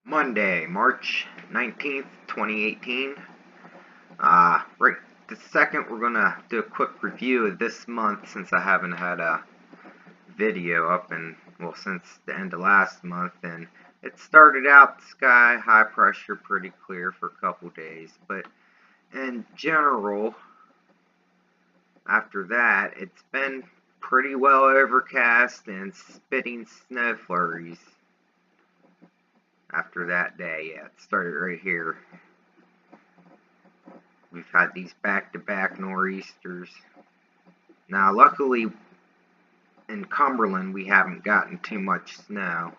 Monday, March 19th, 2018. Right this second, we're going to do a quick review of this month since I haven't had a video up since the end of last month. And it started out the sky high pressure, pretty clear for a couple days. But in general, after that, it's been pretty well overcast and spitting snow flurries. After that day, yeah, it started right here. We've had these back-to-back nor'easters. Now, luckily, in Cumberland, we haven't gotten too much snow.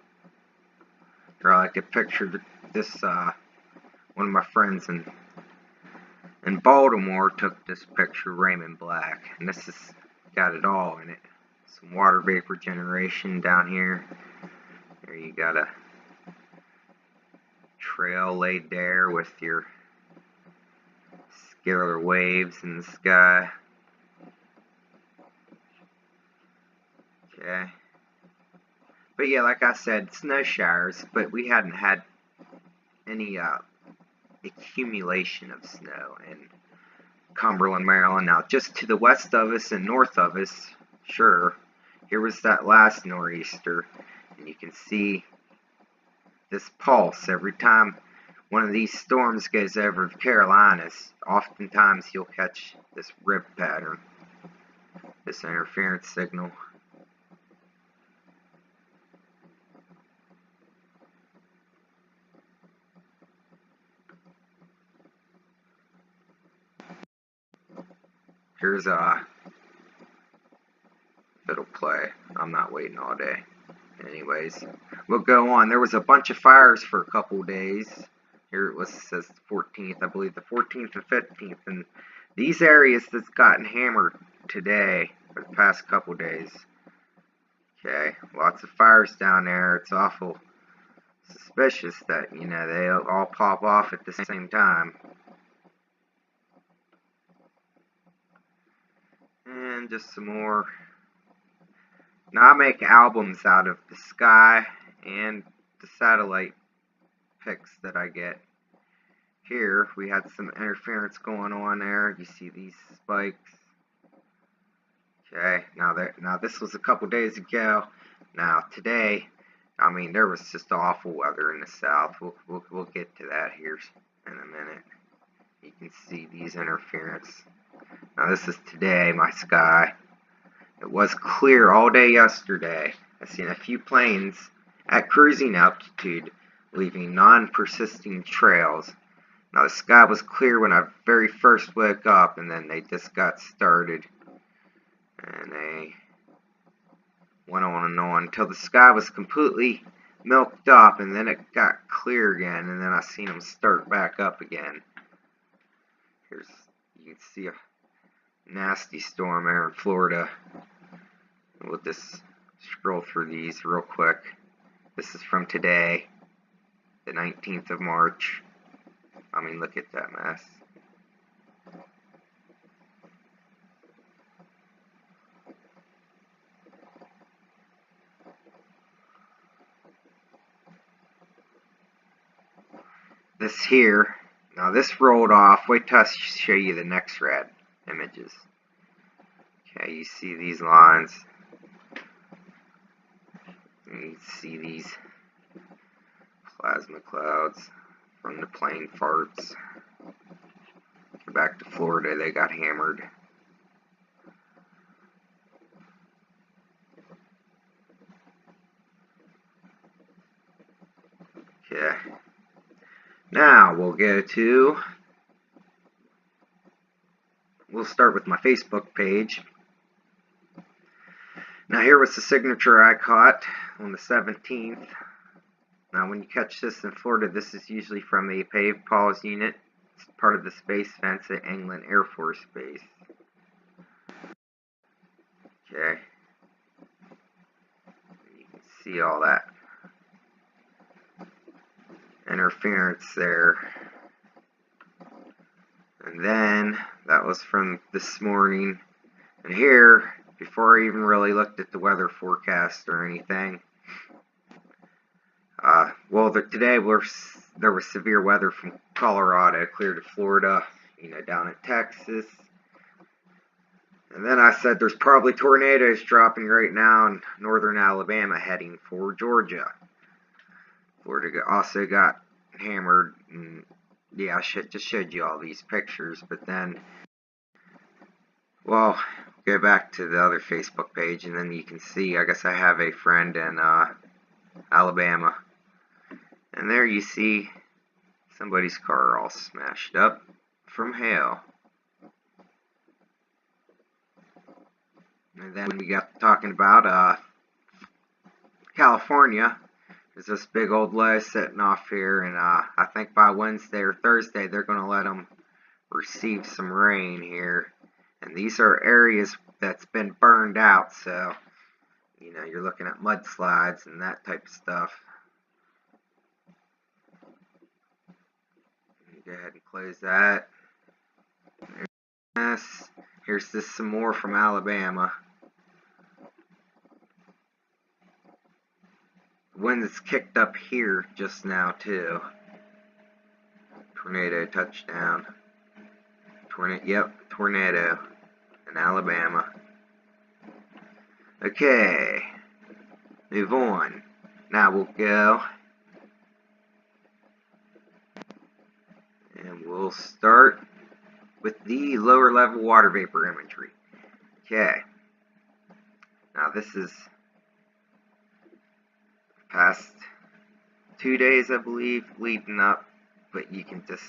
Here, I like to picture this. One of my friends in Baltimore took this picture, Raymond Black, and this has got it all in it. Some water vapor generation down here. There you got a trail laid there with your scalar waves in the sky. Okay. But yeah, like I said, snow showers, but we hadn't had any accumulation of snow in Cumberland, Maryland. Now, just to the west of us and north of us, sure, here was that last nor'easter, and you can see this pulse every time one of these storms goes over the Carolinas. Oftentimes you'll catch this rib pattern, this interference signal. Here's if it'll play. I'm not waiting all day. Anyways, we'll go on. There was a bunch of fires for a couple days. Here it says the 14th, I believe the 14th and 15th, and these areas that's gotten hammered today for the past couple days. Okay, lots of fires down there. It's awful suspicious that, they all pop off at the same time. And just some more. Now, I make albums out of the sky and the satellite pics that I get. Here, we had some interference going on there. You see these spikes. Okay, now this was a couple days ago. Now, today, there was just awful weather in the south. We'll get to that here in a minute. You can see these interference. Now, this is today, my sky. It was clear all day yesterday. I've seen a few planes at cruising altitude leaving non-persisting trails. Now, the sky was clear when I very first woke up, and then they just got started. And they went on and on until the sky was completely milked up, and then it got clear again, and then I seen them start back up again. You can see a nasty storm there in Florida. We'll just scroll through these real quick. This is from today, the 19th of March. Look at that mess. This here, now this rolled off. Wait till I show you the NextRAD images. Okay, you see these lines. You see these plasma clouds from the plane farts. Back to Florida, they got hammered. Okay. Now we'll start with my Facebook page. Now, here was the signature I caught on the 17th. Now, when you catch this in Florida, this is usually from a paved pause unit. It's part of the space fence at England Air Force Base. Okay. You can see all that interference there. And then, that was from this morning. And here, before I even really looked at the weather forecast or anything, Well, today there was severe weather from Colorado clear to Florida, down in Texas. And then I said there's probably tornadoes dropping right now in northern Alabama heading for Georgia. Florida also got hammered, and yeah, I just showed you all these pictures, but then, well, go back to the other Facebook page, and then you can see, I guess I have a friend in Alabama, and there you see somebody's car all smashed up from hail. And then we got talking about California. There's this big old low sitting off here, and I think by Wednesday or Thursday they're going to let them receive some rain here. And these are areas that's been burned out, so you're looking at mudslides and that type of stuff. Go ahead and close that. There's here's this some more from Alabama. Wind is kicked up here just now too. Tornado touchdown. Tornado in Alabama. Okay, move on. Now we'll go and we'll start with the lower level water vapor imagery. Okay, now this is past 2 days, I believe, leading up, but you can just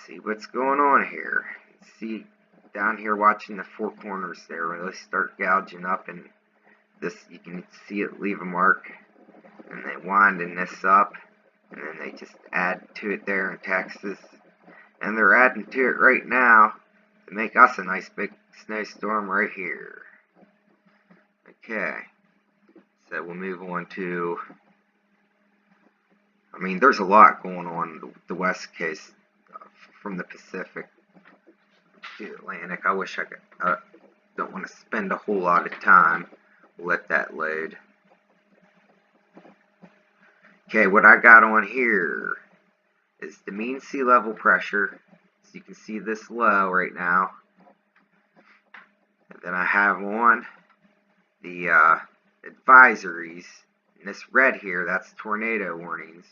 see what's going on here. See down here watching the four corners there, where they start gouging up, and this, you can see it leave a mark, and they winding this up, and then they just add to it there in Texas, and they're adding to it right now to make us a nice big snowstorm right here. Okay, so we'll move on to, there's a lot going on the West Coast, from the Pacific to Atlantic. I wish I could, don't want to spend a whole lot of time. We'll let that load. Okay, what I got on here is the mean sea level pressure. So you can see this low right now. And then I have on the advisories. And this red here, that's tornado warnings.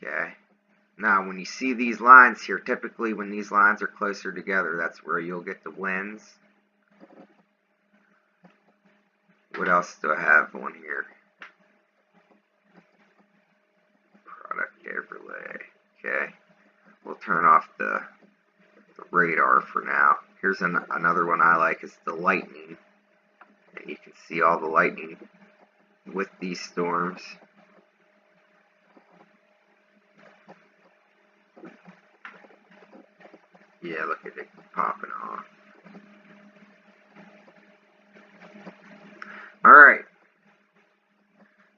Okay. Now, when you see these lines here, typically when these lines are closer together, that's where you'll get the winds. What else do I have on here? Product overlay. Okay. We'll turn off the radar for now. Here's another one I like, is the lightning. And you can see all the lightning with these storms. Yeah, look at it popping off. Alright.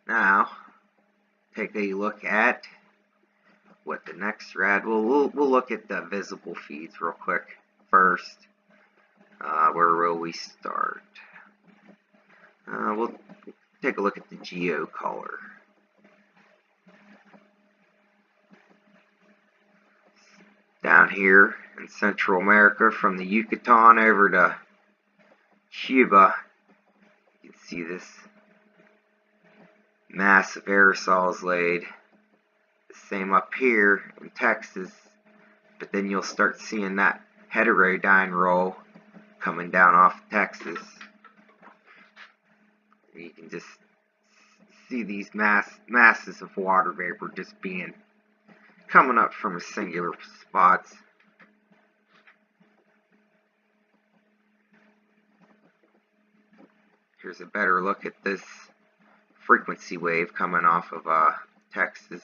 Now, take a look at what the NextRAD, we'll look at the visible feeds real quick first. Where will we start? We'll take a look at the geo color. Down here in Central America, from the Yucatan over to Cuba, you can see this massive aerosols laid. The same up here in Texas, but then you'll start seeing that heterodyne roll coming down off Texas. You can just see these masses of water vapor just coming up from singular spots. Here's a better look at this frequency wave coming off of Texas.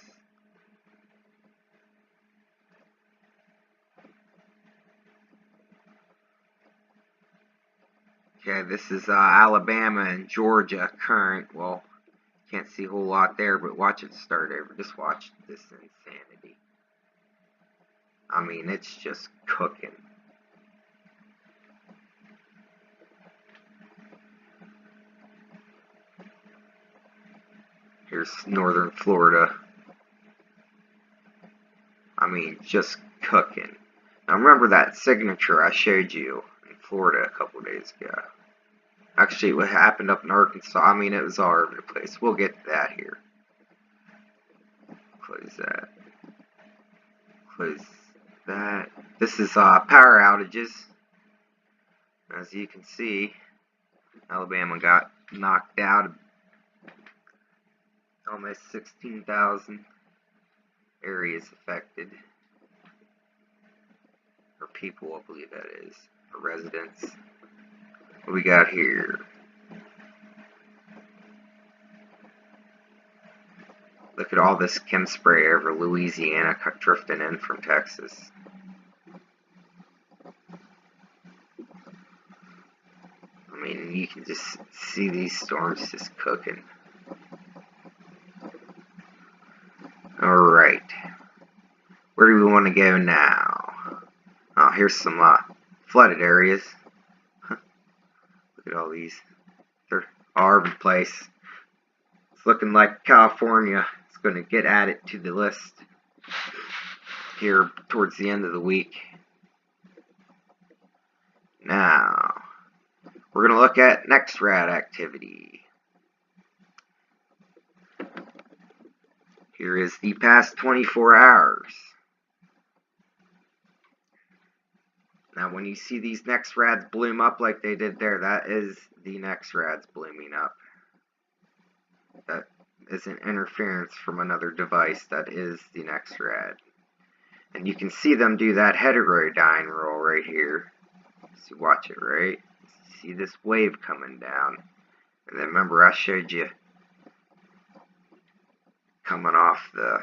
Okay, this is Alabama and Georgia current. Well, can't see a whole lot there, but watch it start over. Just watch this insanity. It's just cooking. There's northern Florida. I mean, just cooking. Now remember that signature I showed you in Florida a couple days ago. Actually, what happened up in Arkansas, I mean, it was all over the place. We'll get to that here. Close that. Close that. This is power outages. As you can see, Alabama got knocked out. Almost 16,000 areas affected. Or people, I believe that is. Or residents. What we got here? Look at all this chem spray over Louisiana drifting in from Texas. I mean, you can just see these storms just cooking. Alright. Where do we want to go now? Oh, here's some flooded areas. Look at all these. They're all over the place. It's looking like California is going to get added to the list here towards the end of the week. Now, we're going to look at NextRAD activity. Here is the past 24 hours. Now, when you see these NextRADs bloom up like they did there, that is the NextRADs blooming up. That isn't interference from another device. That is the NextRAD. And you can see them do that heterodyne roll right here. So watch it, right? See this wave coming down. And then remember I showed you coming off the,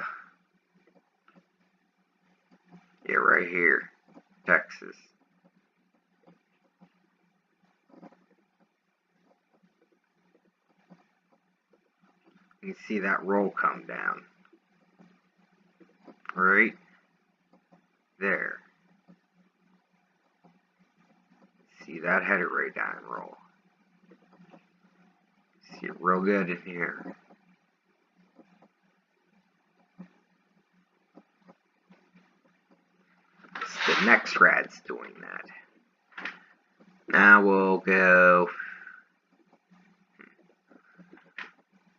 yeah, right here, Texas. You can see that roll come down. Right there. See that heterodyne roll. See it real good in here. The NextRAD's doing that. Now we'll go.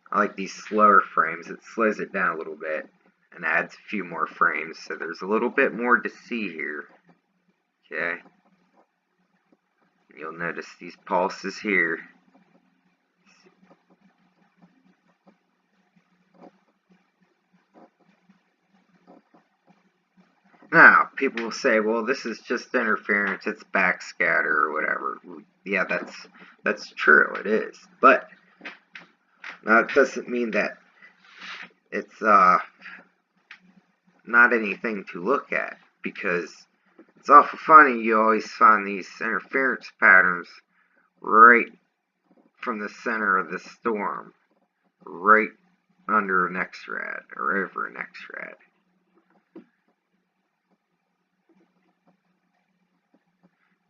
I like these slower frames. It slows it down a little bit and adds a few more frames, so there's a little bit more to see here. Okay. You'll notice these pulses here. Now, people will say, well, this is just interference, it's backscatter or whatever. Yeah, that's true, it is. But it doesn't mean that it's not anything to look at, because it's awful funny you always find these interference patterns right from the center of the storm, right under an NextRAD or over an NextRAD.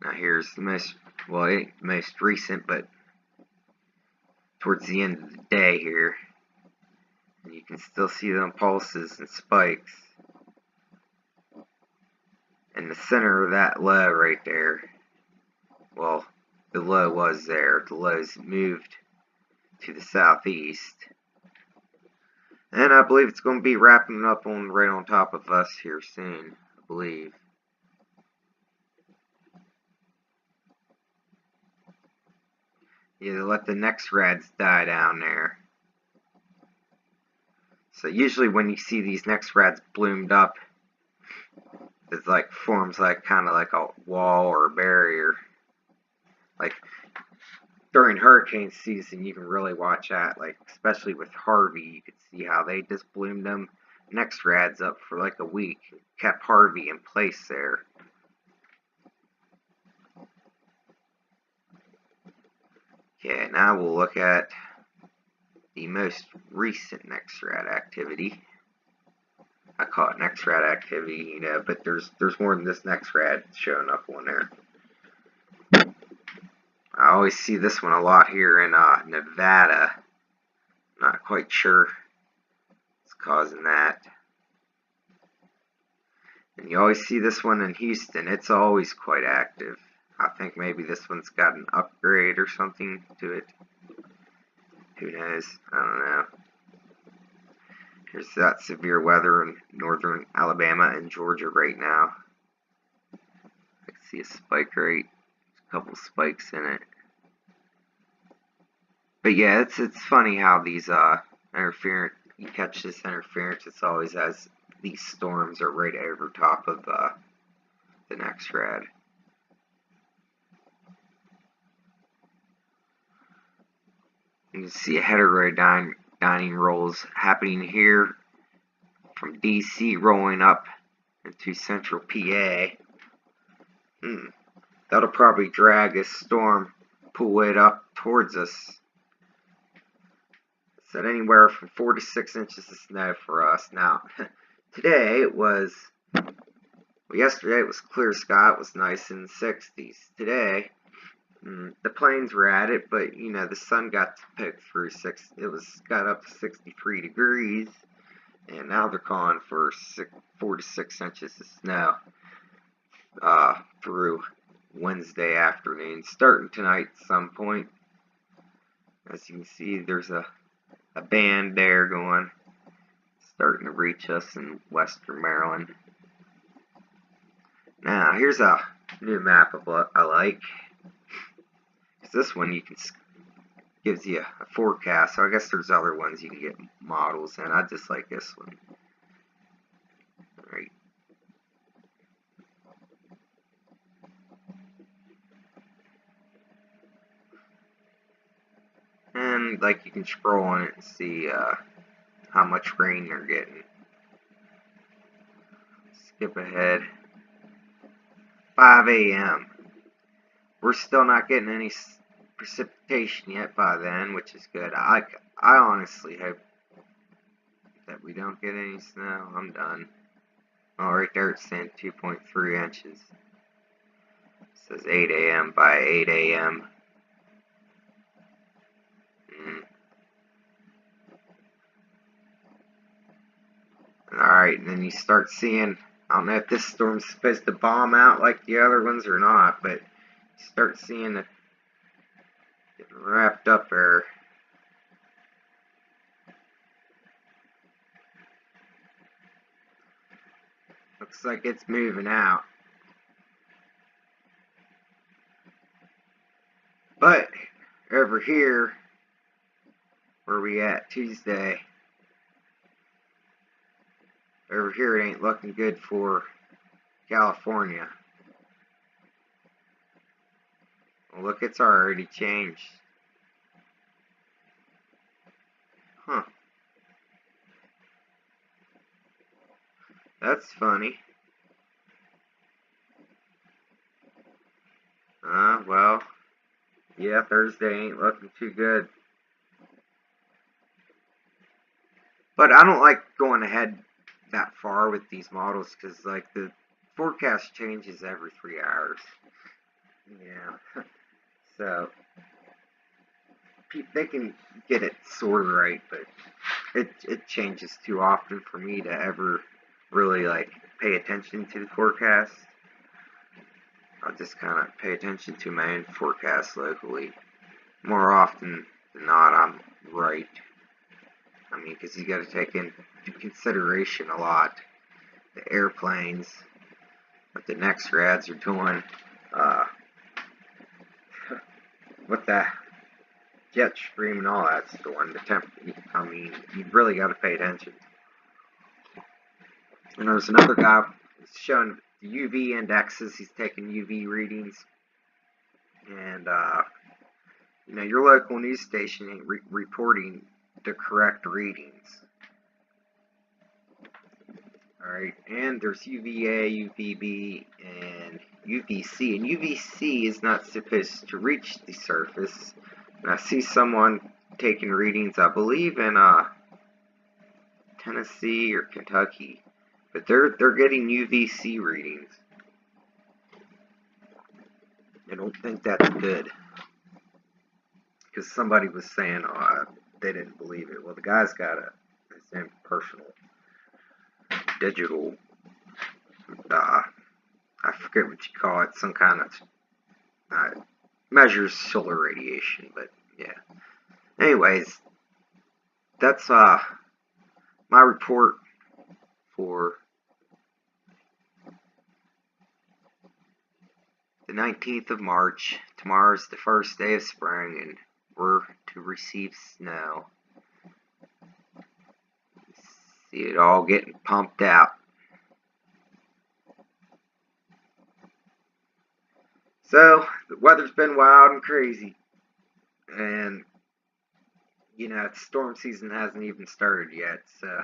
Now here's the most, well, it ain't the most recent, but towards the end of the day here. And you can still see them pulses and spikes. In the center of that low right there, well, the low was there. The low's moved to the southeast. And I believe it's going to be wrapping up on right on top of us here soon, I believe. Yeah, let the NextRADs die down there. So usually when you see these NextRADs bloomed up, it's like forms like kind of like a wall or a barrier. Like during hurricane season, you can really watch that. Like especially with Harvey, you could see how they just bloomed them NextRADs up for like a week, kept Harvey in place there. Okay, now we'll look at the most recent NextRAD activity. I call it NextRAD activity, you know, but there's more than this NextRAD showing up on there. I always see this one a lot here in Nevada. Not quite sure causing that. And you always see this one in Houston. It's always quite active. I think maybe this one's got an upgrade or something to it. Who knows? I don't know. Here's that severe weather in northern Alabama and Georgia right now. I can see a spike rate. There's a couple spikes in it. But yeah, it's funny how these interference, you catch this interference, it's always as these storms are right over top of the NextRAD. You can see a heterodyning rolls happening here from DC rolling up into central PA. That'll probably drag this storm, pull it up towards us. Said anywhere from 4 to 6 inches of snow for us. Now, today it was, well, yesterday it was clear sky, it was nice in the 60s. Today, the planes were at it, but you know, the sun got to poke through got up to 63 degrees, and now they're calling for 4 to 6 inches of snow through Wednesday afternoon, starting tonight at some point. As you can see, there's a band there going, starting to reach us in western Maryland. Now, here's a new map of what I like. This one gives you a forecast, so I guess there's other ones you can get models in. I just like this one. Alright. And like you can scroll on it and see how much rain they're getting. Skip ahead. 5 a.m. We're still not getting any precipitation yet by then, which is good. I honestly hope that we don't get any snow. I'm done. Oh, right there it's saying 2.3 inches. It says 8 a.m. by 8 a.m. Alright, and then you start seeing, I don't know if this storm's supposed to bomb out like the other ones or not, but you start seeing it getting wrapped up there. Looks like it's moving out. But over here, where we at Tuesday, over here it ain't looking good for California. Well, look, it's already changed. Huh. That's funny. Well, yeah, Thursday ain't looking too good. But I don't like going ahead that far with these models because, like, the forecast changes every 3 hours. Yeah. So, they can get it sort of right, but it changes too often for me to ever really, like, pay attention to the forecast. I'll just kind of pay attention to my own forecast locally. More often than not, I'm right. I mean, because you got to take into consideration a lot. The airplanes, what the NEXRADs are doing, what the jet stream and all that's doing. I mean, you really got to pay attention. And there's another guy showing the UV indexes. He's taking UV readings, and you know, your local news station ain't reporting the correct readings. Alright, and there's UVA, UVB, and UVC. And UVC is not supposed to reach the surface. And I see someone taking readings, I believe in Tennessee or Kentucky. But they're getting UVC readings. I don't think that's good. Because somebody was saying, they didn't believe it. Well, the guy's got his and personal digital, I forget what you call it, some kind of measures solar radiation, but yeah. Anyways, that's my report for the 19th of March. Tomorrow's the first day of spring, and we're to receive snow. See it all getting pumped out. So, the weather's been wild and crazy, and you know, storm season hasn't even started yet, so,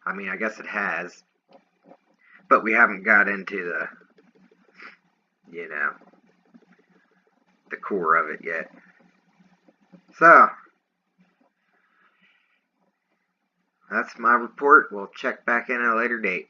I mean, I guess it has, but we haven't got into the, you know, the core of it yet. So, that's my report. We'll check back in at a later date.